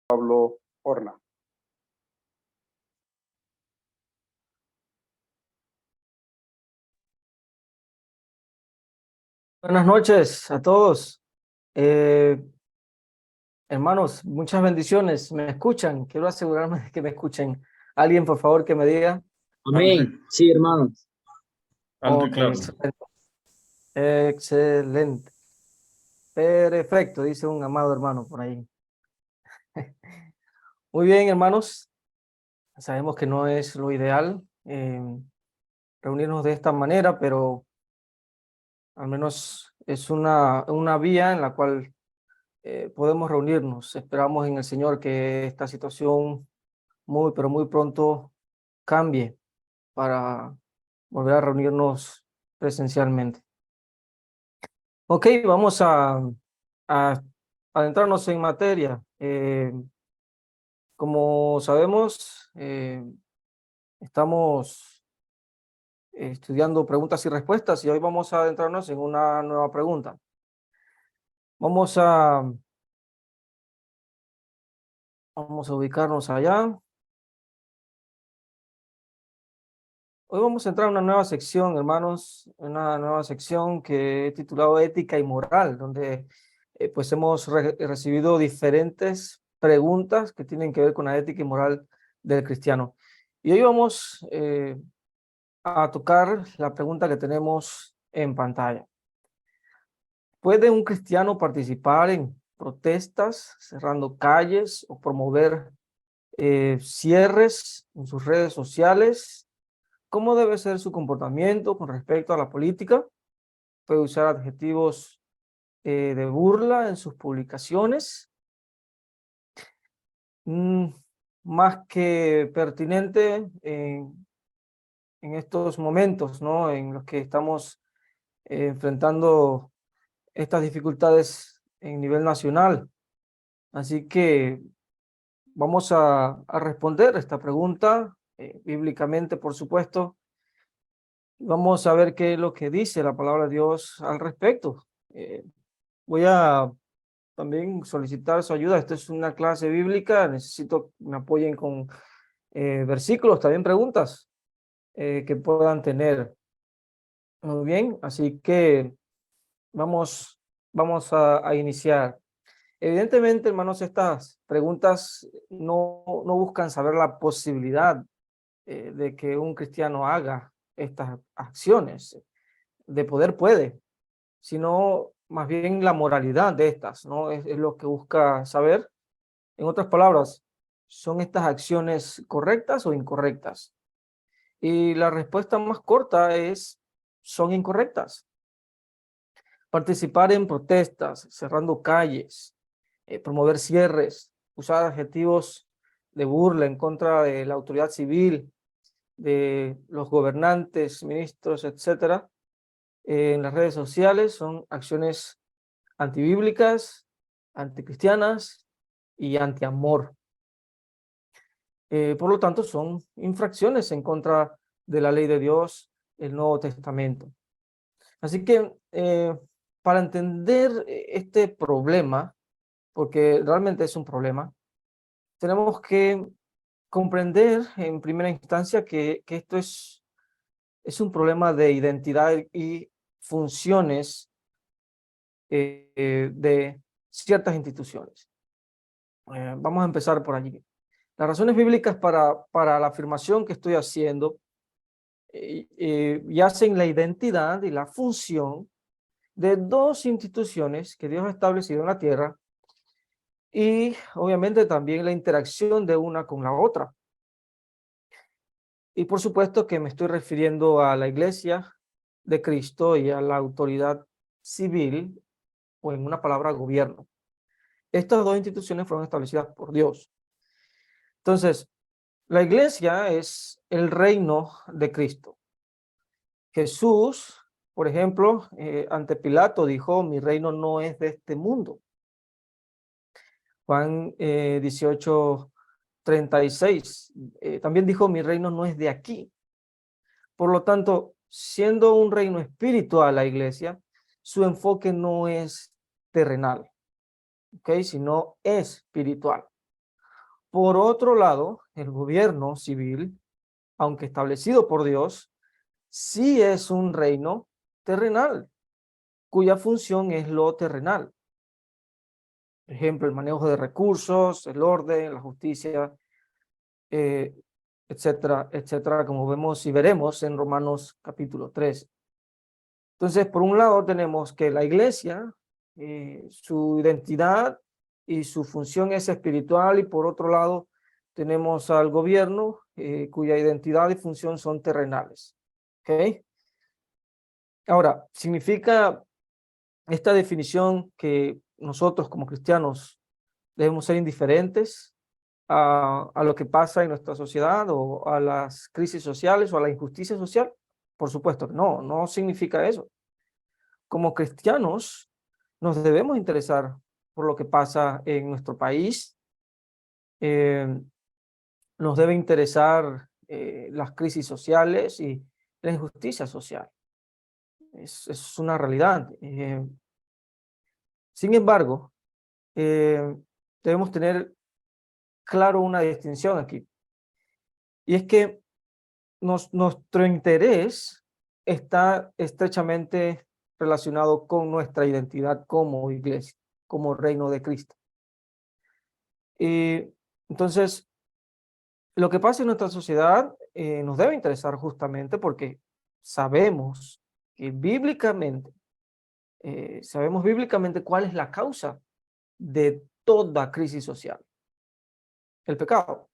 Pablo Horna. Buenas noches a todos. Eh, Hermanos, muchas bendiciones. ¿Me escuchan? Quiero asegurarme de que me escuchen. Alguien, por favor, que me diga. Amén. Sí, hermanos. Alto y Ok, claro. excelente. Excelente. Perfecto, dice un amado hermano por ahí. Muy bien, hermanos. Sabemos que no es lo ideal reunirnos de esta manera, pero al menos es una vía en la cual podemos reunirnos. Esperamos en el Señor que esta situación muy, pero muy pronto cambie para volver a reunirnos presencialmente. Ok, vamos a adentrarnos en materia. Como sabemos, estamos estudiando preguntas y respuestas y hoy vamos a adentrarnos en una nueva pregunta. Vamos a ubicarnos allá. Hoy vamos a entrar en una nueva sección, hermanos, una nueva sección que he titulado Ética y Moral, donde pues hemos recibido diferentes preguntas que tienen que ver con la ética y moral del cristiano. Y hoy vamos a tocar la pregunta que tenemos en pantalla. ¿Puede un cristiano participar en protestas, cerrando calles o promover cierres en sus redes sociales? ¿Cómo debe ser su comportamiento con respecto a la política? ¿Puede usar adjetivos de burla en sus publicaciones? Mm, Más que pertinente en estos momentos, ¿no? En los que estamos enfrentando estas dificultades en nivel nacional. Así que vamos a responder esta pregunta bíblicamente, por supuesto. Vamos a ver qué es lo que dice la palabra de Dios al respecto. Voy a también solicitar su ayuda. Esta es una clase bíblica. Necesito que me apoyen con versículos, también preguntas que puedan tener. Muy bien, así que vamos a iniciar. Evidentemente, hermanos, estas preguntas no buscan saber la posibilidad de que un cristiano haga estas acciones. De poder puede, sino más bien la moralidad de estas, ¿no? Es lo que busca saber. En otras palabras, ¿son estas acciones correctas o incorrectas? Y la respuesta más corta es, son incorrectas. Participar en protestas, cerrando calles, promover cierres, usar adjetivos de burla en contra de la autoridad civil, de los gobernantes, ministros, etcétera, en las redes sociales son acciones antibíblicas, anticristianas y antiamor. Por lo tanto, son infracciones en contra de la ley de Dios, el Nuevo Testamento. Así que para entender este problema, porque realmente es un problema, tenemos que comprender en primera instancia que esto es un problema de identidad y funciones de ciertas instituciones. Vamos a empezar por allí. Las razones bíblicas para la afirmación que estoy haciendo yacen la identidad y la función de dos instituciones que Dios ha establecido en la tierra y obviamente también la interacción de una con la otra. Y por supuesto que me estoy refiriendo a la Iglesia de Cristo y a la autoridad civil, o en una palabra, gobierno. Estas dos instituciones fueron establecidas por Dios. Entonces, la Iglesia es el reino de Cristo. Jesús, por ejemplo, ante Pilato dijo, mi reino no es de este mundo. Juan 18:36, también dijo, mi reino no es de aquí. Por lo tanto, siendo un reino espiritual la iglesia, su enfoque no es terrenal, ¿ok? Sino espiritual. Por otro lado, el gobierno civil, aunque establecido por Dios, sí es un reino terrenal, cuya función es lo terrenal. Por ejemplo, el manejo de recursos, el orden, la justicia, eh, etcétera, etcétera, como vemos y veremos en Romanos capítulo 3. Entonces, por un lado tenemos que la iglesia, su identidad y su función es espiritual, y por otro lado tenemos al gobierno, cuya identidad y función son terrenales. ¿Ok? Ahora, ¿significa esta definición que nosotros como cristianos debemos ser indiferentes a lo que pasa en nuestra sociedad o a las crisis sociales o a la injusticia social? Por supuesto que no, no significa eso. Como cristianos nos debemos interesar por lo que pasa en nuestro país. Nos debe interesar las crisis sociales y la injusticia social. Es una realidad. Sin embargo, debemos tener claro una distinción aquí. Y es que nuestro interés está estrechamente relacionado con nuestra identidad como iglesia, como reino de Cristo. Y entonces, lo que pasa en nuestra sociedad nos debe interesar justamente porque sabemos que sabemos bíblicamente cuál es la causa de toda crisis social: el pecado.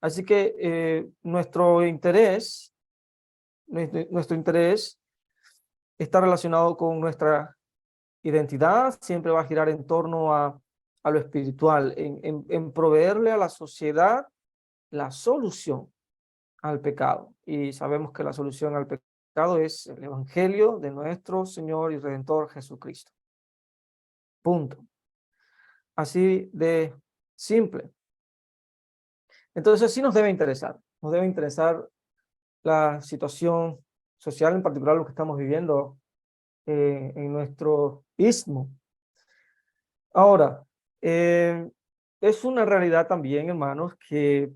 Así que nuestro interés está relacionado con nuestra identidad, siempre va a girar en torno a lo espiritual, en proveerle a la sociedad la solución al pecado. Y sabemos que la solución al pecado es el evangelio de nuestro Señor y Redentor Jesucristo. Punto. Así de simple. Entonces sí nos debe interesar la situación social, en particular lo que estamos viviendo en nuestro istmo. Ahora, es una realidad también, hermanos, que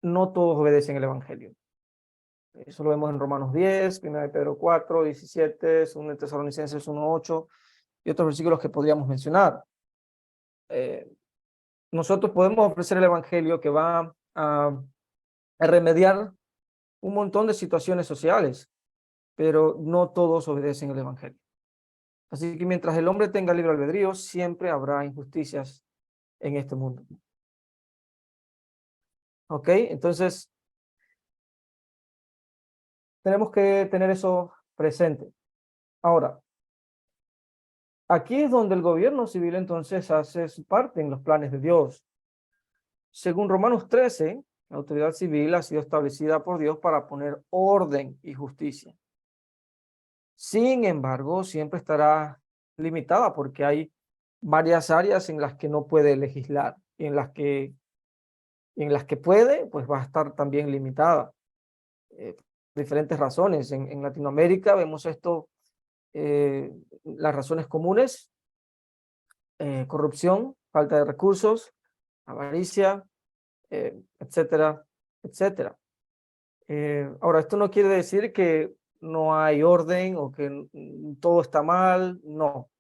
no todos obedecen el evangelio. Eso lo vemos en Romanos 10, 1 de Pedro 4, 17, 2 de Tesalonicenses 1, 8 y otros versículos que podríamos mencionar. Nosotros podemos ofrecer el evangelio que va a remediar un montón de situaciones sociales, pero no todos obedecen el evangelio. Así que mientras el hombre tenga libre albedrío, siempre habrá injusticias en este mundo. ¿Ok? Entonces, tenemos que tener eso presente. Ahora, aquí es donde el gobierno civil entonces hace su parte en los planes de Dios. Según Romanos 13, la autoridad civil ha sido establecida por Dios para poner orden y justicia. Sin embargo, siempre estará limitada porque hay varias áreas en las que no puede legislar y en las que puede, pues va a estar también limitada. Diferentes razones. En Latinoamérica vemos esto, las razones comunes: corrupción, falta de recursos, avaricia, etcétera, etcétera. Ahora, esto no quiere decir que no hay orden o que todo está mal, no.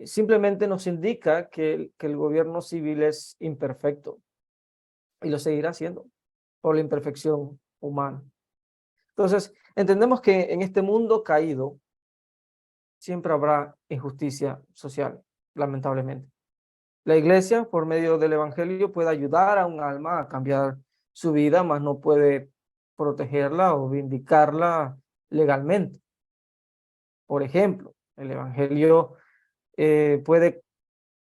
Simplemente nos indica que el gobierno civil es imperfecto y lo seguirá siendo por la imperfección humana. Entonces, entendemos que en este mundo caído siempre habrá injusticia social, lamentablemente. La iglesia, por medio del evangelio, puede ayudar a un alma a cambiar su vida, mas no puede protegerla o vindicarla legalmente. Por ejemplo, el evangelio puede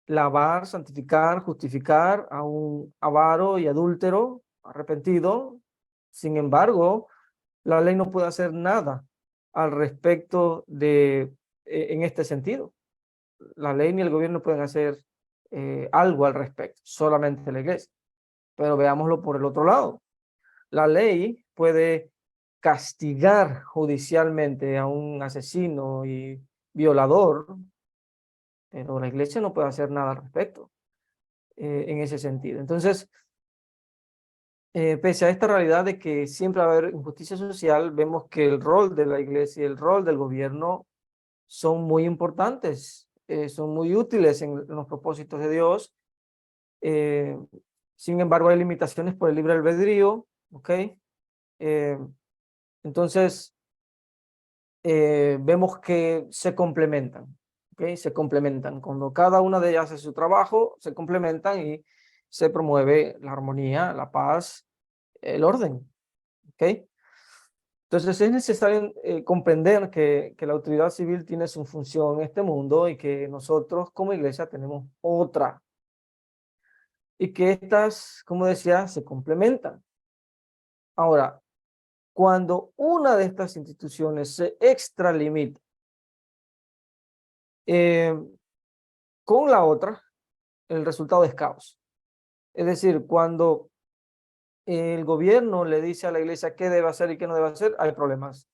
lavar, santificar, justificar a un avaro y adúltero arrepentido. Sin embargo, la ley no puede hacer nada al respecto en este sentido. La ley ni el gobierno pueden hacer algo al respecto, solamente la iglesia. Pero veámoslo por el otro lado. La ley puede castigar judicialmente a un asesino y violador, pero la iglesia no puede hacer nada al respecto. en ese sentido. Entonces, pese a esta realidad de que siempre va a haber injusticia social, vemos que el rol de la iglesia y el rol del gobierno son muy importantes, son muy útiles en los propósitos de Dios. Sin embargo, hay limitaciones por el libre albedrío, ¿ok? Entonces, vemos que se complementan, ¿ok? Se complementan. Cuando cada una de ellas hace su trabajo, se complementan y se promueve la armonía, la paz, el orden, ¿ok? Entonces es necesario comprender que la autoridad civil tiene su función en este mundo y que nosotros como iglesia tenemos otra. Y que estas, como decía, se complementan. Ahora, cuando una de estas instituciones se extralimita con la otra, el resultado es caos. Es decir, cuando el gobierno le dice a la iglesia qué debe hacer y qué no debe hacer, hay problemas.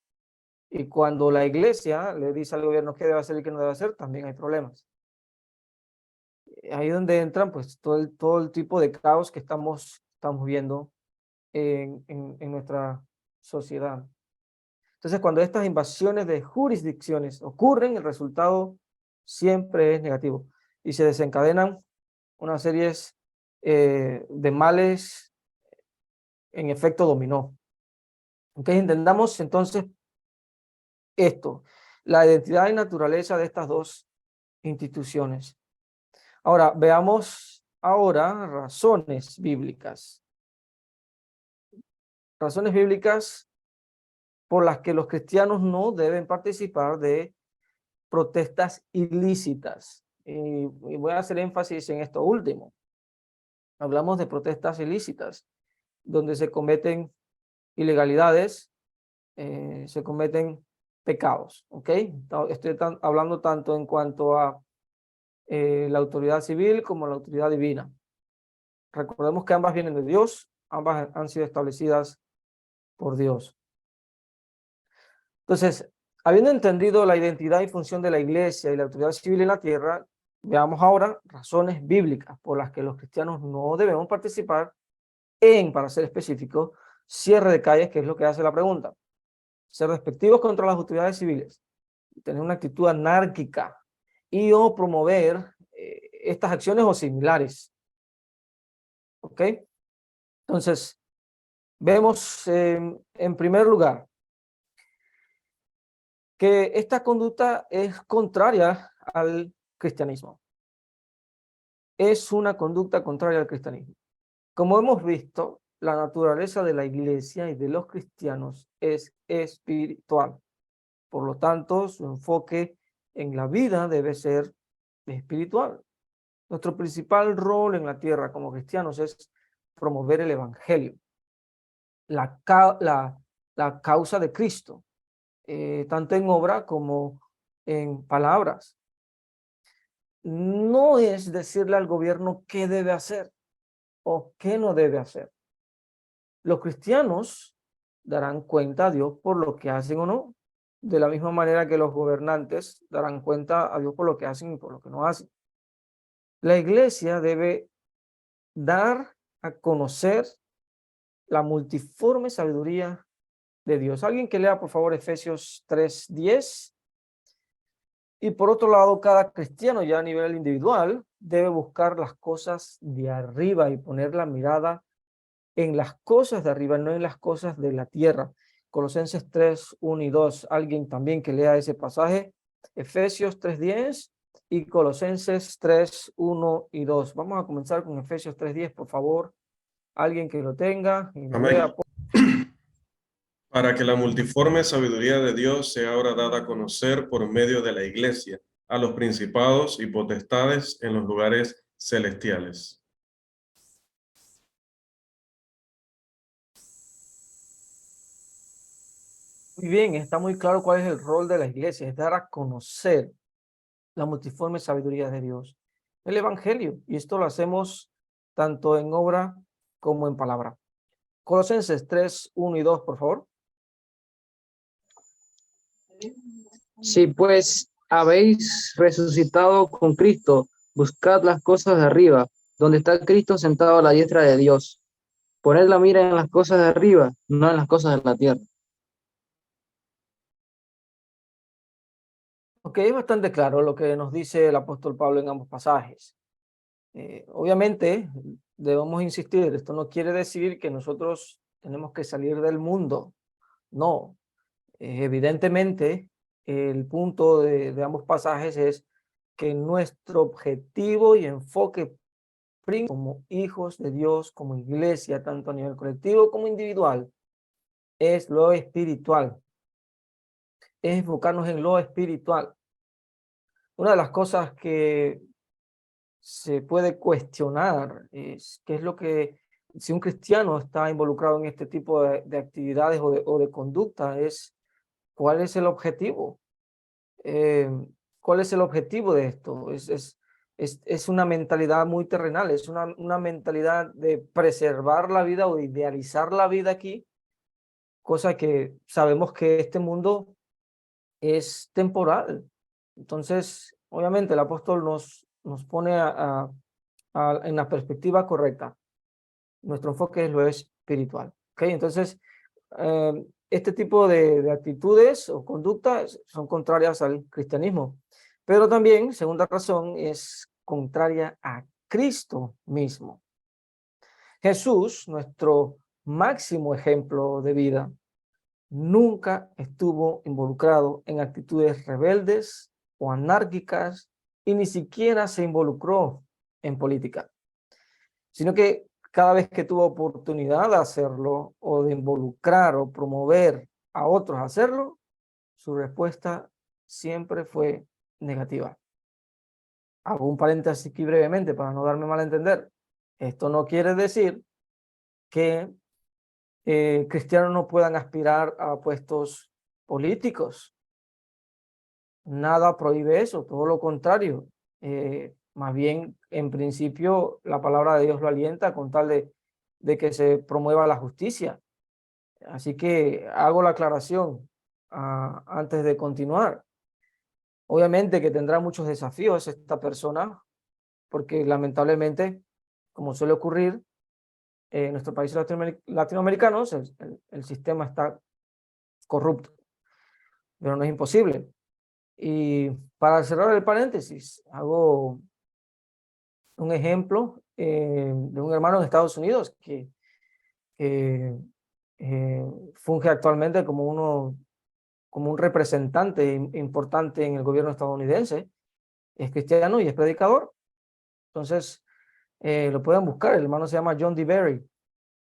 Y cuando la iglesia le dice al gobierno qué debe hacer y qué no debe hacer, también hay problemas. Ahí es donde entran pues todo el tipo de caos que estamos viendo en nuestra sociedad. Entonces, cuando estas invasiones de jurisdicciones ocurren, el resultado siempre es negativo y se desencadenan una serie de males en efecto dominó. Okay, entendamos entonces esto, la identidad y naturaleza de estas dos instituciones. Ahora, veamos ahora razones bíblicas. Razones bíblicas por las que los cristianos no deben participar de protestas ilícitas. Y voy a hacer énfasis en esto último. Hablamos de protestas ilícitas, donde se cometen ilegalidades, se cometen pecados, ¿ok? Estoy hablando tanto en cuanto a la autoridad civil como la autoridad divina. Recordemos que ambas vienen de Dios, ambas han sido establecidas por Dios. Entonces, habiendo entendido la identidad y función de la iglesia y la autoridad civil en la tierra, veamos ahora razones bíblicas por las que los cristianos no debemos participar en, para ser específico, cierre de calles, que es lo que hace la pregunta. Ser despectivos contra las autoridades civiles, tener una actitud anárquica y o promover estas acciones o similares. ¿Ok? Entonces, vemos en primer lugar que esta conducta es contraria al cristianismo. Es una conducta contraria al cristianismo. Como hemos visto, la naturaleza de la iglesia y de los cristianos es espiritual. Por lo tanto, su enfoque en la vida debe ser espiritual. Nuestro principal rol en la tierra como cristianos es promover el evangelio, la causa de Cristo, tanto en obra como en palabras. No es decirle al gobierno qué debe hacer o qué no debe hacer. Los cristianos darán cuenta a Dios por lo que hacen o no, de la misma manera que los gobernantes darán cuenta a Dios por lo que hacen y por lo que no hacen. La iglesia debe dar a conocer la multiforme sabiduría de Dios. Alguien que lea, por favor, Efesios 3:10. Y por otro lado, cada cristiano ya a nivel individual debe buscar las cosas de arriba y poner la mirada en las cosas de arriba, no en las cosas de la tierra. Colosenses 3:1 y 2. Alguien también que lea ese pasaje. Efesios 3:10 y Colosenses 3:1 y 2. Vamos a comenzar con Efesios 3:10, por favor. Alguien que lo tenga y lo Amén. lea. Para que la multiforme sabiduría de Dios sea ahora dada a conocer por medio de la iglesia a los principados y potestades en los lugares celestiales. Muy bien, está muy claro cuál es el rol de la iglesia, es dar a conocer la multiforme sabiduría de Dios, el evangelio, y esto lo hacemos tanto en obra como en palabra. Colosenses 3:1 y 2, por favor. Si pues habéis resucitado con Cristo, buscad las cosas de arriba, donde está Cristo sentado a la diestra de Dios. Poned la mira en las cosas de arriba, no en las cosas de la tierra. Ok, es bastante claro lo que nos dice el apóstol Pablo en ambos pasajes. Obviamente, debemos insistir, esto no quiere decir que nosotros tenemos que salir del mundo. No, evidentemente, el punto de ambos pasajes es que nuestro objetivo y enfoque como hijos de Dios, como iglesia, tanto a nivel colectivo como individual, es lo espiritual, es enfocarnos en lo espiritual. Una de las cosas que se puede cuestionar es qué es lo que, si un cristiano está involucrado en este tipo de actividades o de conducta, es cuál es el objetivo. ¿Cuál es el objetivo de esto? Es una mentalidad muy terrenal, es una mentalidad de preservar la vida o de idealizar la vida aquí, cosa que sabemos que este mundo es temporal. Entonces, obviamente el apóstol nos pone en la perspectiva correcta. Nuestro enfoque es lo espiritual. ¿Okay? Entonces, este tipo de actitudes o conductas son contrarias al cristianismo. Pero también, segunda razón, es contraria a Cristo mismo. Jesús, nuestro máximo ejemplo de vida, nunca estuvo involucrado en actitudes rebeldes o anárquicas y ni siquiera se involucró en política, sino que cada vez que tuvo oportunidad de hacerlo o de involucrar o promover a otros a hacerlo, su respuesta siempre fue negativa. Hago un paréntesis aquí brevemente para no darme mal a entender. Esto no quiere decir que cristianos no puedan aspirar a puestos políticos. Nada prohíbe eso, todo lo contrario. Más bien, en principio, la palabra de Dios lo alienta con tal de que se promueva la justicia. Así que hago la aclaración antes de continuar. Obviamente que tendrá muchos desafíos esta persona, porque lamentablemente, como suele ocurrir en nuestros países latinoamericanos, el sistema está corrupto, pero no es imposible. Y para cerrar el paréntesis, hago un ejemplo de un hermano en Estados Unidos que funge actualmente como un representante importante en el gobierno estadounidense. Es cristiano y es predicador. Entonces, lo pueden buscar. El hermano se llama John D. Berry.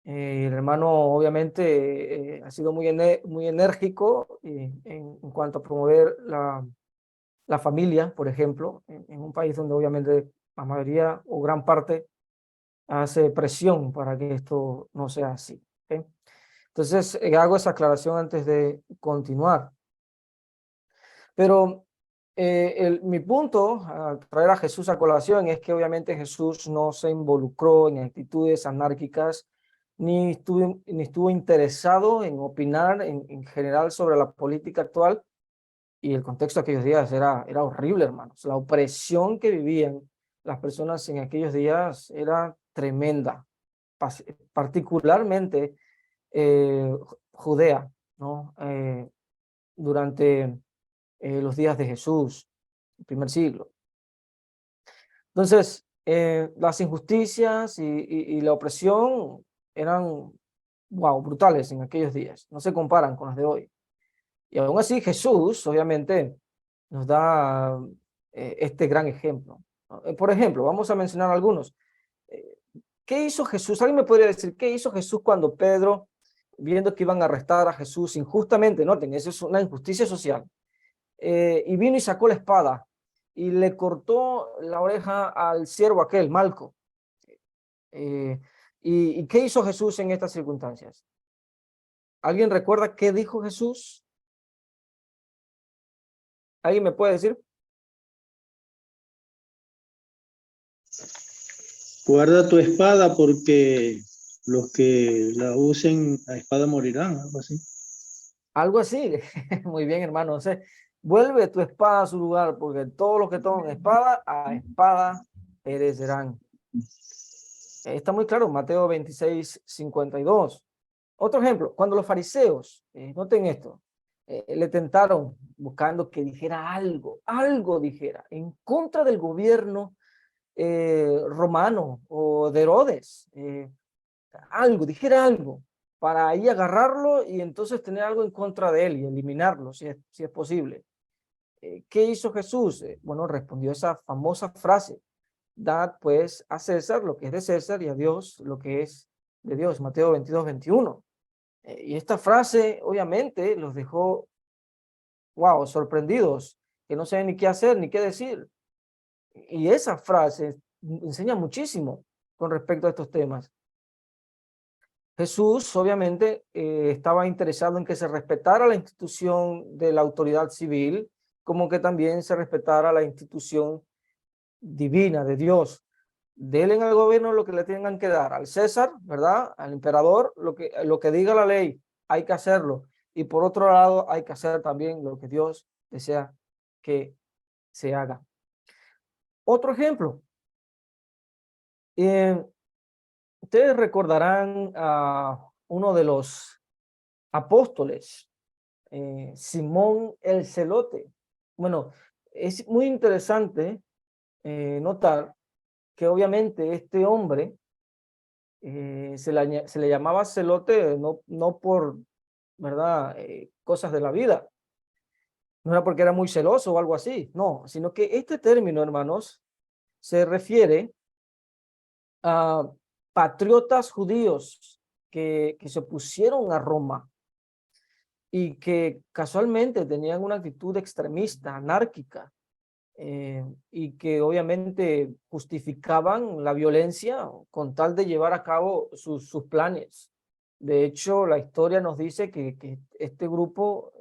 El hermano obviamente ha sido muy enérgico en cuanto a promover la familia, por ejemplo, en un país donde obviamente la mayoría o gran parte hace presión para que esto no sea así. ¿Okay? Entonces, hago esa aclaración antes de continuar. Pero mi punto al traer a Jesús a colación es que obviamente Jesús no se involucró en actitudes anárquicas, ni estuvo interesado en opinar en general sobre la política actual, y el contexto de aquellos días era horrible, hermanos. La opresión que vivían las personas en aquellos días era tremenda, particularmente Judea, ¿no? Durante los días de Jesús, el primer siglo. Entonces, las injusticias y la opresión eran, wow, brutales en aquellos días, no se comparan con las de hoy. Y aún así Jesús, obviamente, nos da este gran ejemplo. Por ejemplo, vamos a mencionar algunos. ¿Qué hizo Jesús? ¿Alguien me podría decir qué hizo Jesús cuando Pedro, viendo que iban a arrestar a Jesús injustamente, noten, eso es una injusticia social, y vino y sacó la espada y le cortó la oreja al siervo aquel, Malco? ¿Y qué hizo Jesús en estas circunstancias? ¿Alguien recuerda qué dijo Jesús? ¿Alguien me puede decir? Guarda tu espada porque los que la usen a espada morirán, algo así. Algo así. Muy bien, hermano. O sea, vuelve tu espada a su lugar, porque todos los que toman espada, a espada perecerán. Está muy claro, Mateo 26:52. Otro ejemplo, cuando los fariseos, noten esto, le tentaron buscando que dijera algo dijera, en contra del gobierno romano o de Herodes, dijera algo, para ahí agarrarlo y entonces tener algo en contra de él y eliminarlo, si es posible. ¿Qué hizo Jesús? Bueno, respondió esa famosa frase: dad pues a César lo que es de César y a Dios lo que es de Dios, Mateo 22:21. Y esta frase obviamente los dejó, wow, sorprendidos, que no saben ni qué hacer ni qué decir. Y esa frase enseña muchísimo con respecto a estos temas. Jesús obviamente estaba interesado en que se respetara la institución de la autoridad civil, como que también se respetara la institución divina de Dios. Denle al gobierno lo que le tengan que dar, al César, ¿verdad? Al emperador, lo que diga la ley, hay que hacerlo. Y por otro lado, hay que hacer también lo que Dios desea que se haga. Otro ejemplo. Ustedes recordarán a uno de los apóstoles, Simón el Celote. Bueno, es muy interesante notar que obviamente este hombre se le llamaba celote no por, ¿verdad? Cosas de la vida. No era porque era muy celoso o algo así, no, sino que este término, hermanos, se refiere a patriotas judíos que se opusieron a Roma y que casualmente tenían una actitud extremista, anárquica, y que obviamente justificaban la violencia con tal de llevar a cabo sus planes. De hecho, la historia nos dice que este grupo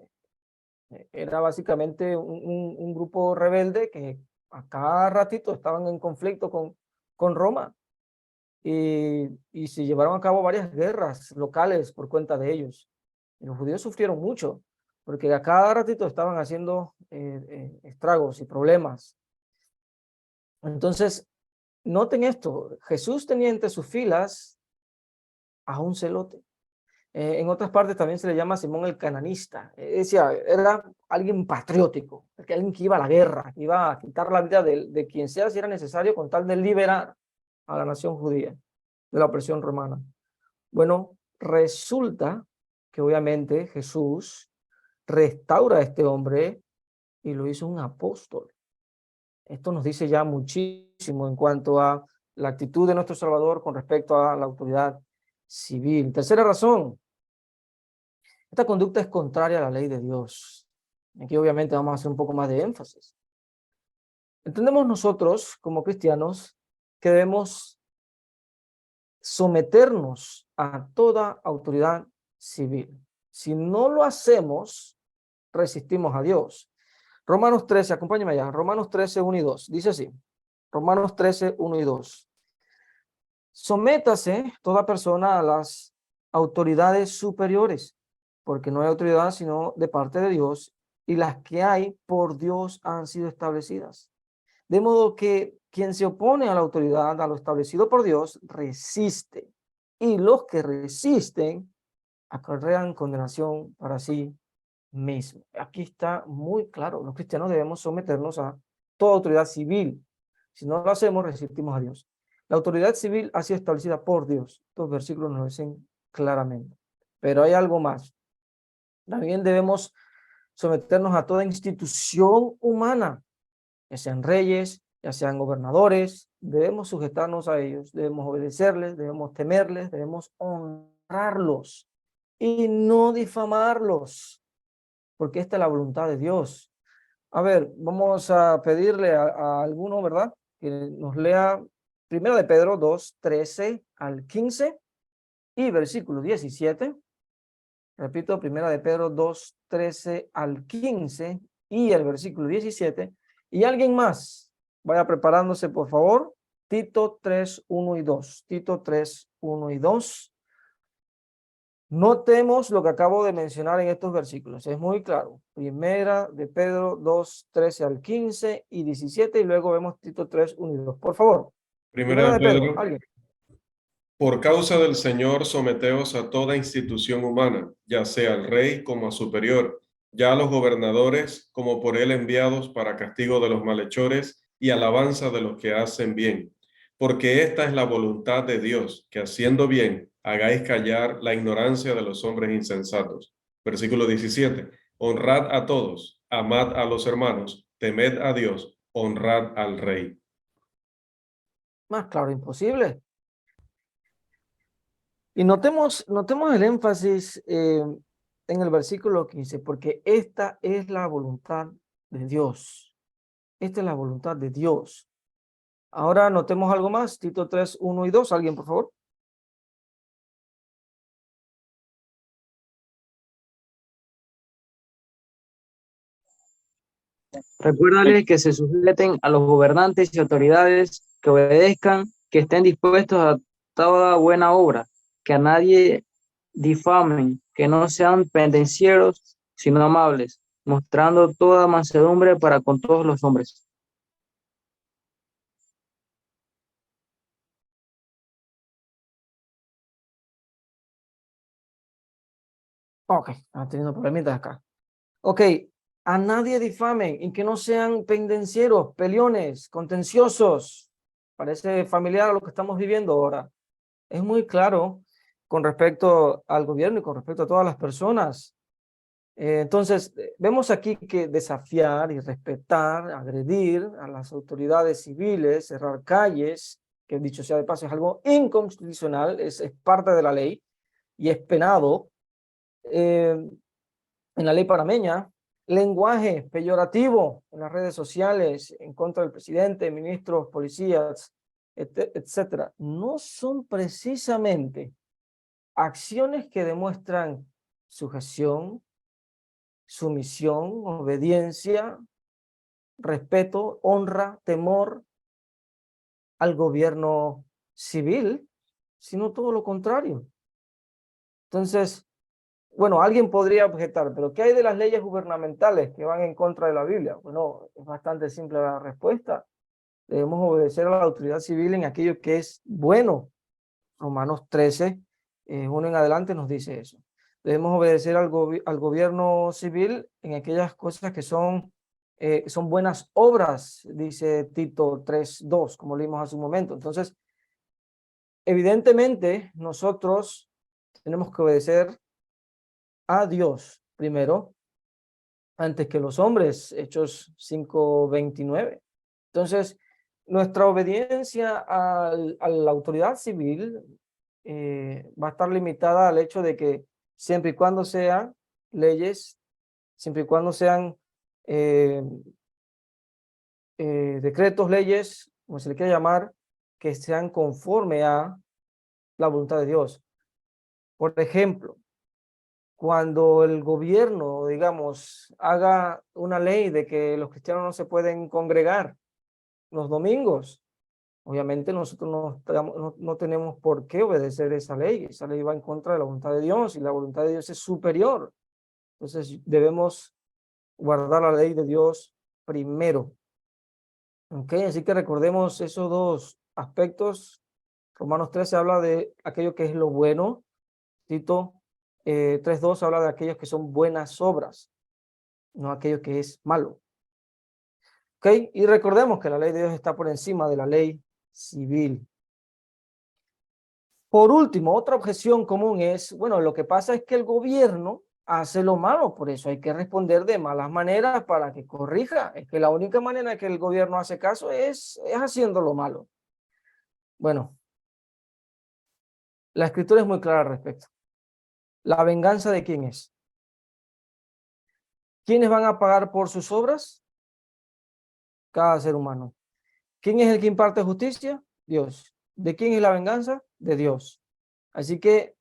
era básicamente un grupo rebelde que a cada ratito estaban en conflicto con Roma, y se llevaron a cabo varias guerras locales por cuenta de ellos. Y los judíos sufrieron mucho, porque a cada ratito estaban haciendo estragos y problemas. Entonces, noten esto, Jesús tenía entre sus filas a un celote. En otras partes también se le llama Simón el Cananista. Decía, era alguien patriótico, alguien que iba a la guerra, que iba a quitar la vida de quien sea si era necesario con tal de liberar a la nación judía de la opresión romana. Bueno, resulta que obviamente Jesús restaura a este hombre y lo hizo un apóstol. Esto nos dice ya muchísimo en cuanto a la actitud de nuestro Salvador con respecto a la autoridad civil. Tercera razón, esta conducta es contraria a la ley de Dios. Aquí obviamente vamos a hacer un poco más de énfasis. Entendemos nosotros como cristianos que debemos someternos a toda autoridad civil. Si no lo hacemos, resistimos a Dios. Romanos 13, acompáñame allá, Romanos 13, 1 y 2, dice así, Romanos 13, 1 y 2. Sométase toda persona a las autoridades superiores, porque no hay autoridad sino de parte de Dios, y las que hay por Dios han sido establecidas. De modo que quien se opone a la autoridad, a lo establecido por Dios, resiste, y los que resisten acarrean condenación para sí mismo. Aquí está muy claro, los cristianos debemos someternos a toda autoridad civil. Si no lo hacemos, resistimos a Dios. La autoridad civil ha sido establecida por Dios. Estos versículos nos lo dicen claramente. Pero hay algo más. También debemos someternos a toda institución humana, ya sean reyes, ya sean gobernadores. Debemos sujetarnos a ellos, debemos obedecerles, debemos temerles, debemos honrarlos y no difamarlos, porque esta es la voluntad de Dios. A ver, vamos a pedirle a alguno, ¿verdad?, que nos lea 1 de Pedro 2, 13 al 15 y versículo 17. Repito, 1 de Pedro 2, 13 al 15 y el versículo 17. Y alguien más, vaya preparándose, por favor. Tito 3, 1 y 2. Tito 3, 1 y 2. Notemos lo que acabo de mencionar en estos versículos. Es muy claro. 1 de Pedro 2, 13 al 15 y 17. Y luego vemos Tito 3, 1 y 2. Por favor. Primera de Pedro, Pedro. alguien. Por causa del Señor, someteos a toda institución humana, ya sea al rey como a superior, ya a los gobernadores como por él enviados para castigo de los malhechores y alabanza de los que hacen bien. Porque esta es la voluntad de Dios, que haciendo bien hagáis callar la ignorancia de los hombres insensatos. Versículo 17. Honrad a todos, amad a los hermanos, temed a Dios, honrad al rey. Más claro, imposible. Y notemos el énfasis en el versículo 15, porque esta es la voluntad de Dios. Esta es la voluntad de Dios. Ahora notemos algo más, Tito 3, 1 y 2. ¿Alguien, por favor? Recuérdales que se sujeten a los gobernantes y autoridades, que obedezcan, que estén dispuestos a toda buena obra, que a nadie difamen, que no sean pendencieros, sino amables, mostrando toda mansedumbre para con todos los hombres. Ok, estamos teniendo problemitas acá. Ok, a nadie difamen y que no sean pendencieros, peleones, contenciosos. Parece familiar a lo que estamos viviendo ahora. Es muy claro con respecto al gobierno y con respecto a todas las personas. Entonces, vemos aquí que desafiar y respetar, agredir a las autoridades civiles, cerrar calles, que dicho sea de paso es algo inconstitucional, es parte de la ley y es penado en la ley panameña. Lenguaje peyorativo en las redes sociales en contra del presidente, ministros, policías, etcétera, no son precisamente acciones que demuestran sujeción, sumisión, obediencia, respeto, honra, temor al gobierno civil, sino todo lo contrario. Entonces, bueno, alguien podría objetar, pero ¿qué hay de las leyes gubernamentales que van en contra de la Biblia? Bueno, es bastante simple la respuesta. Debemos obedecer a la autoridad civil en aquello que es bueno. Romanos 13, 1 en adelante nos dice eso. Debemos obedecer al gobierno civil en aquellas cosas que son buenas obras, dice Tito 3:2, como leímos hace un momento. Entonces, evidentemente, nosotros tenemos que obedecer a Dios primero, antes que los hombres, Hechos 5:29. Entonces, nuestra obediencia a la autoridad civil va a estar limitada al hecho de que siempre y cuando sean leyes, siempre y cuando sean decretos, leyes, como se le quiera llamar, que sean conforme a la voluntad de Dios. Por ejemplo, cuando el gobierno, digamos, haga una ley de que los cristianos no se pueden congregar los domingos, obviamente nosotros no tenemos por qué obedecer esa ley. Esa ley va en contra de la voluntad de Dios y la voluntad de Dios es superior. Entonces debemos guardar la ley de Dios primero. ¿Ok? Así que recordemos esos dos aspectos. Romanos 13 habla de aquello que es lo bueno. Tito 3:2 habla de aquellos que son buenas obras, no aquello que es malo. ¿Ok? Y recordemos que la ley de Dios está por encima de la ley civil. Por último, otra objeción común es, bueno, lo que pasa es que el gobierno hace lo malo, por eso hay que responder de malas maneras para que corrija. Es que la única manera que el gobierno hace caso es haciendo lo malo. Bueno, la escritura es muy clara al respecto. ¿La venganza de quién es? ¿Quiénes van a pagar por sus obras? Cada ser humano. ¿Quién es el que imparte justicia? Dios. ¿De quién es la venganza? De Dios. Así que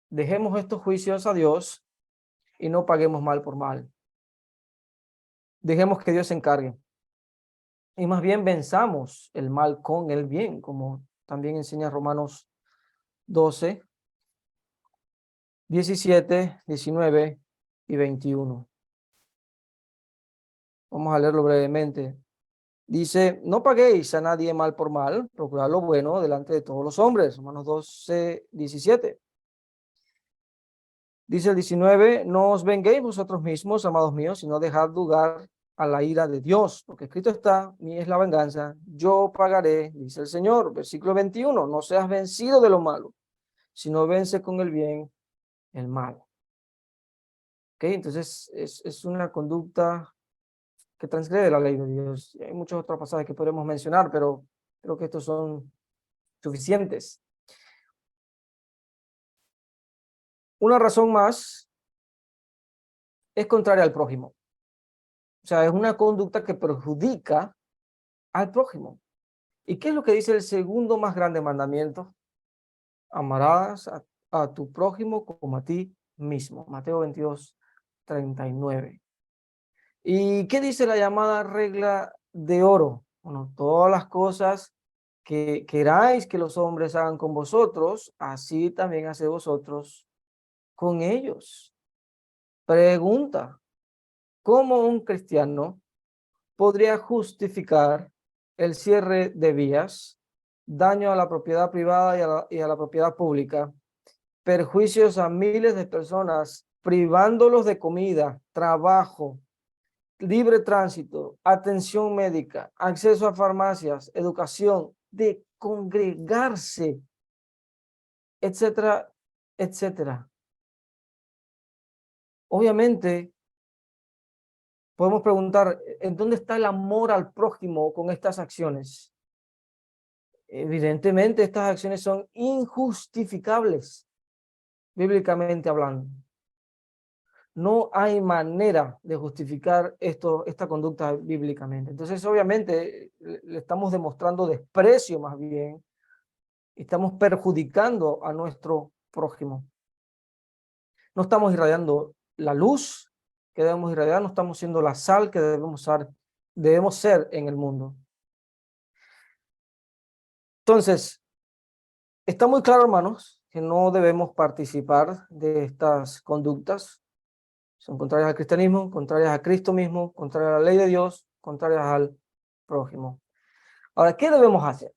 dejemos estos juicios a Dios y no paguemos mal por mal. Dejemos que Dios se encargue. Y más bien venzamos el mal con el bien, como también enseña Romanos 12, 17, 19 y 21. Vamos a leerlo brevemente. Dice, no paguéis a nadie mal por mal, procurad lo bueno delante de todos los hombres. Romanos 12, 17. Dice el 19, no os venguéis vosotros mismos, amados míos, sino dejad lugar a la ira de Dios, porque escrito está, mía es la venganza, yo pagaré, dice el Señor. Versículo 21, no seas vencido de lo malo, sino vence con el bien el mal. ¿Ok? Entonces es una conducta que transgrede la ley de Dios. Hay muchos otros pasajes que podemos mencionar, pero creo que estos son suficientes. Una razón más es contraria al prójimo. O sea, es una conducta que perjudica al prójimo. ¿Y qué es lo que dice el segundo más grande mandamiento? Amarás a tu prójimo como a ti mismo. Mateo 22, 39. ¿Y qué dice la llamada regla de oro? Bueno, todas las cosas que queráis que los hombres hagan con vosotros, así también haced vosotros con ellos. Pregunta, ¿cómo un cristiano podría justificar el cierre de vías, daño a la propiedad privada y a la propiedad pública, perjuicios a miles de personas, privándolos de comida, trabajo, libre tránsito, atención médica, acceso a farmacias, educación, de congregarse, etcétera, etcétera? Obviamente, podemos preguntar, ¿en dónde está el amor al prójimo con estas acciones? Evidentemente, estas acciones son injustificables, bíblicamente hablando. No hay manera de justificar esta conducta bíblicamente. Entonces, obviamente, le estamos demostrando desprecio más bien, y estamos perjudicando a nuestro prójimo. No estamos irradiando la luz que debemos irradiar, no estamos siendo la sal que debemos ser en el mundo. Entonces, está muy claro, hermanos, que no debemos participar de estas conductas. Son contrarias al cristianismo, contrarias a Cristo mismo, contrarias a la ley de Dios, contrarias al prójimo. Ahora, ¿qué debemos hacer?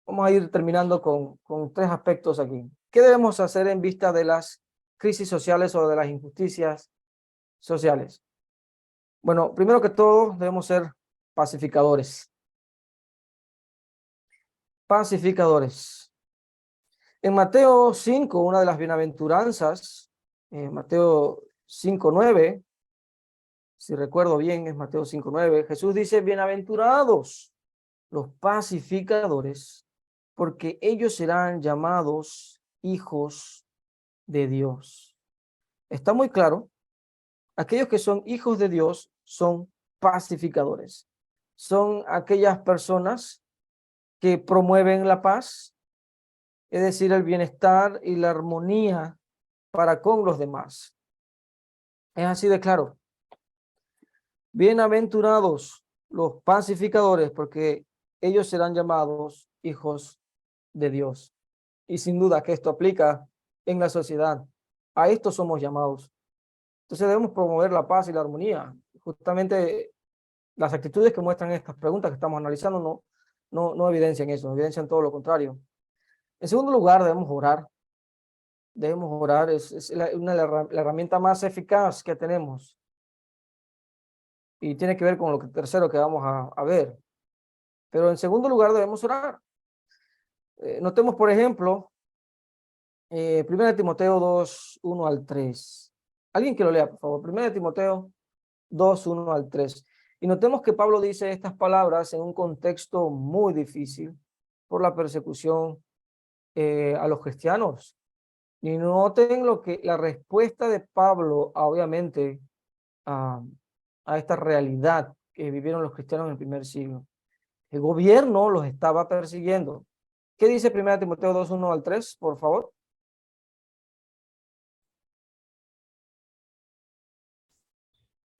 Vamos a ir terminando con tres aspectos aquí. ¿Qué debemos hacer en vista de las crisis sociales o de las injusticias sociales? Bueno, primero que todo, debemos ser pacificadores. Pacificadores. En Mateo 5, una de las bienaventuranzas, Mateo 5:9, si recuerdo bien, es Mateo 5:9, Jesús dice, bienaventurados los pacificadores, porque ellos serán llamados hijos de Dios. Está muy claro, aquellos que son hijos de Dios son pacificadores. Son aquellas personas que promueven la paz, es decir, el bienestar y la armonía para con los demás. Es así de claro. Bienaventurados los pacificadores, porque ellos serán llamados hijos de Dios. Y sin duda que esto aplica en la sociedad. A esto somos llamados. Entonces debemos promover la paz y la armonía. Justamente las actitudes que muestran estas preguntas que estamos analizando no evidencian eso, evidencian todo lo contrario. En segundo lugar, debemos orar. Debemos orar, es la herramienta más eficaz que tenemos. Y tiene que ver con lo tercero que vamos a ver. Pero en segundo lugar, debemos orar. Notemos, por ejemplo, 1 Timoteo 2, 1 al 3. Alguien que lo lea, por favor. 1 Timoteo 2, 1 al 3. Y notemos que Pablo dice estas palabras en un contexto muy difícil por la persecución a los cristianos. Y noten la respuesta de Pablo, obviamente, a esta realidad que vivieron los cristianos en el primer siglo. El gobierno los estaba persiguiendo. ¿Qué dice 1 Timoteo 2, 1 al 3, por favor?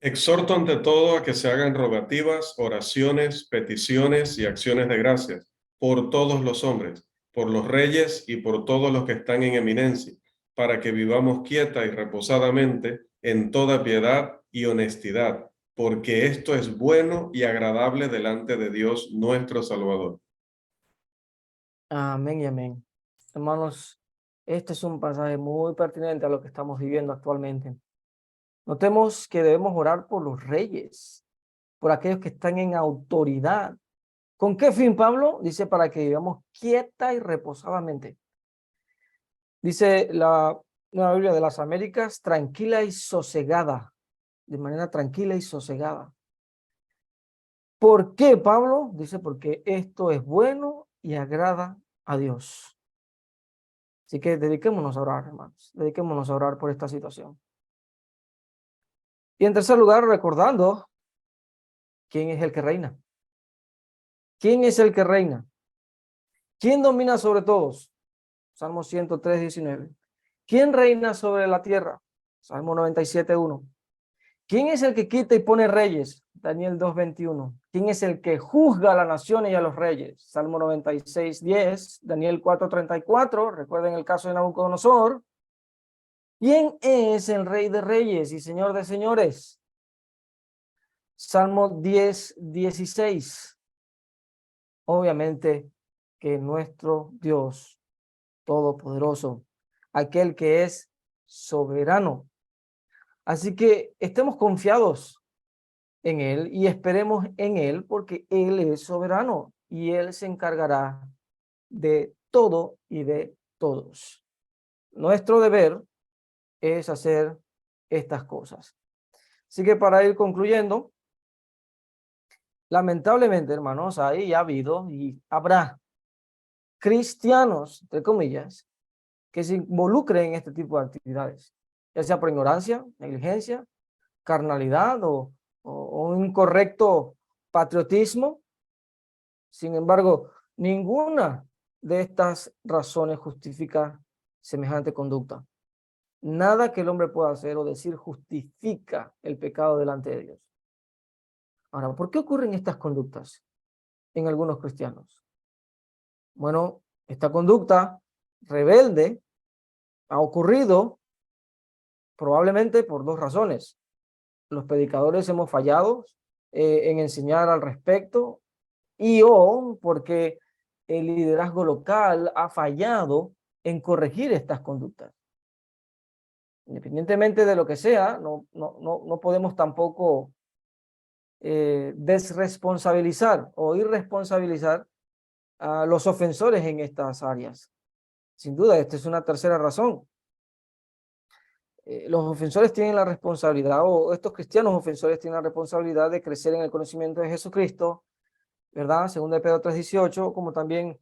Exhorto ante todo a que se hagan rogativas, oraciones, peticiones y acciones de gracias por todos los hombres, por los reyes y por todos los que están en eminencia, para que vivamos quieta y reposadamente en toda piedad y honestidad, porque esto es bueno y agradable delante de Dios nuestro Salvador. Amén y amén. Hermanos, este es un pasaje muy pertinente a lo que estamos viviendo actualmente. Notemos que debemos orar por los reyes, por aquellos que están en autoridad. ¿Con qué fin, Pablo? Dice, para que vivamos quieta y reposadamente. Dice la Nueva Biblia de las Américas, tranquila y sosegada, de manera tranquila y sosegada. ¿Por qué, Pablo? Dice, porque esto es bueno y agrada a Dios. Así que dediquémonos a orar, hermanos. Dediquémonos a orar por esta situación. Y en tercer lugar, recordando quién es el que reina. ¿Quién es el que reina? ¿Quién domina sobre todos? Salmo 103, 19. ¿Quién reina sobre la tierra? Salmo 97, 1. ¿Quién es el que quita y pone reyes? Daniel 2, 21. ¿Quién es el que juzga a las naciones y a los reyes? Salmo 96, 10. Daniel 4, 34. Recuerden el caso de Nabucodonosor. ¿Quién es el rey de reyes y señor de señores? Salmo 10, 16. Obviamente que nuestro Dios Todopoderoso, aquel que es soberano. Así que estemos confiados en Él y esperemos en Él porque Él es soberano y Él se encargará de todo y de todos. Nuestro deber es hacer estas cosas. Así que para ir concluyendo, lamentablemente, hermanos, ahí ha habido y habrá cristianos, entre comillas, que se involucren en este tipo de actividades, ya sea por ignorancia, negligencia, carnalidad o un incorrecto patriotismo. Sin embargo, ninguna de estas razones justifica semejante conducta. Nada que el hombre pueda hacer o decir justifica el pecado delante de Dios. Ahora, ¿por qué ocurren estas conductas en algunos cristianos? Bueno, esta conducta rebelde ha ocurrido probablemente por dos razones. Los predicadores hemos fallado en enseñar al respecto y o porque el liderazgo local ha fallado en corregir estas conductas. Independientemente de lo que sea, no podemos tampoco desresponsabilizar o irresponsabilizar a los ofensores en estas áreas. Sin duda, esta es una tercera razón. Los ofensores tienen la responsabilidad, o estos cristianos ofensores tienen la responsabilidad de crecer en el conocimiento de Jesucristo, ¿verdad? Según de Pedro 3:18, como también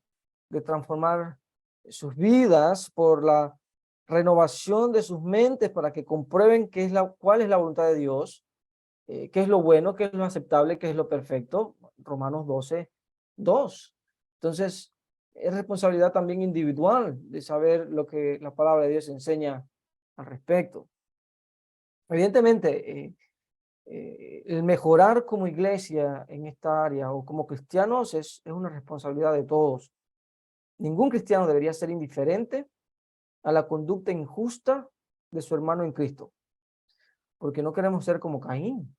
de transformar sus vidas por la renovación de sus mentes para que comprueben cuál es la voluntad de Dios, qué es lo bueno, qué es lo aceptable, qué es lo perfecto. Romanos 12, 2. Entonces, es responsabilidad también individual de saber lo que la palabra de Dios enseña al respecto. Evidentemente, el mejorar como iglesia en esta área o como cristianos es una responsabilidad de todos. Ningún cristiano debería ser indiferente a la conducta injusta de su hermano en Cristo, porque no queremos ser como Caín,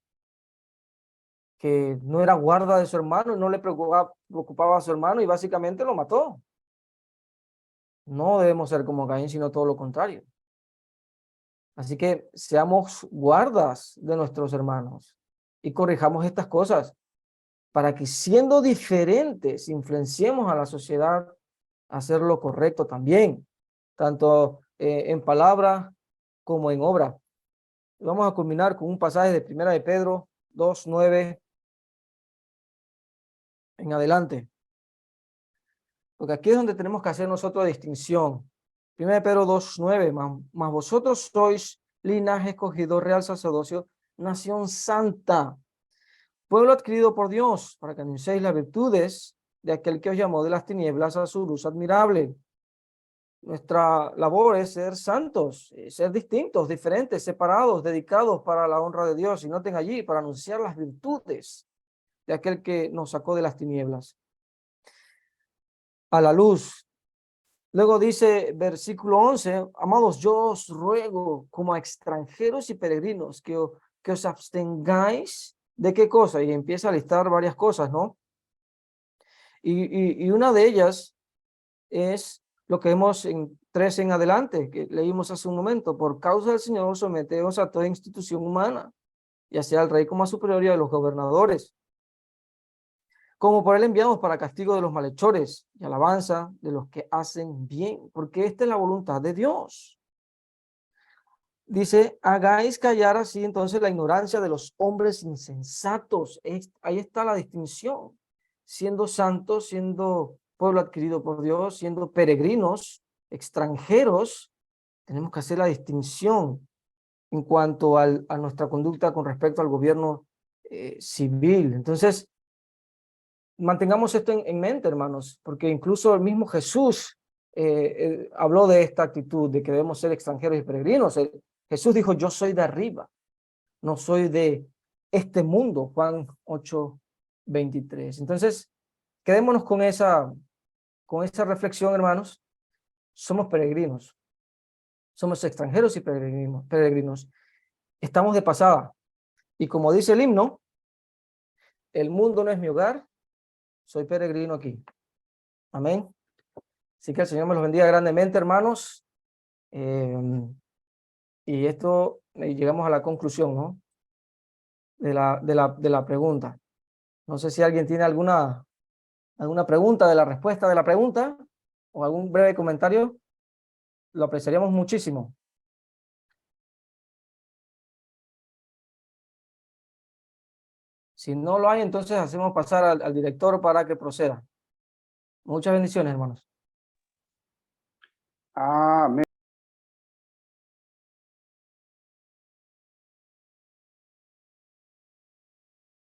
que no era guarda de su hermano, no le preocupaba a su hermano y básicamente lo mató. No debemos ser como Caín, sino todo lo contrario. Así que seamos guardas de nuestros hermanos y corrijamos estas cosas para que siendo diferentes influenciemos a la sociedad a hacer lo correcto también, tanto en palabra como en obra. Vamos a culminar con un pasaje de 1 de Pedro 2:9 en adelante. Porque aquí es donde tenemos que hacer nosotros distinción. 1 de Pedro 2:9, mas vosotros sois linaje escogido, real sacerdocio, nación santa, pueblo adquirido por Dios, para que anunciéis las virtudes de aquel que os llamó de las tinieblas a su luz admirable. Nuestra labor es ser santos, ser distintos, diferentes, separados, dedicados para la honra de Dios, y noten allí, para anunciar las virtudes de aquel que nos sacó de las tinieblas a la luz. Luego dice, versículo 11, amados, yo os ruego como a extranjeros y peregrinos que os abstengáis ¿De qué cosa? Y empieza a listar varias cosas, ¿no? Y una de ellas es lo que vemos en 3 en adelante, que leímos hace un momento. Por causa del Señor, someteos a toda institución humana, ya sea al rey como a superior y a los gobernadores, como por él enviamos para castigo de los malhechores y alabanza de los que hacen bien, porque esta es la voluntad de Dios. Dice, hagáis callar así entonces la ignorancia de los hombres insensatos. Ahí está la distinción. Siendo santos, siendo pueblo adquirido por Dios, siendo peregrinos, extranjeros, tenemos que hacer la distinción en cuanto a nuestra conducta con respecto al gobierno civil. Entonces, mantengamos esto en mente, hermanos, porque incluso el mismo Jesús habló de esta actitud, de que debemos ser extranjeros y peregrinos. Jesús dijo, yo soy de arriba, no soy de este mundo, Juan 8:23. Entonces, quedémonos con esa reflexión, hermanos. Somos peregrinos, somos extranjeros y peregrinos. Estamos de pasada. Y como dice el himno, el mundo no es mi hogar, soy peregrino aquí. Amén. Así que el Señor me los bendiga grandemente, hermanos. Y esto, llegamos a la conclusión, ¿no? De la pregunta. No sé si alguien tiene alguna pregunta de la respuesta de la pregunta o algún breve comentario. Lo apreciaríamos muchísimo. Si no lo hay, entonces hacemos pasar al director para que proceda. Muchas bendiciones, hermanos. Amén.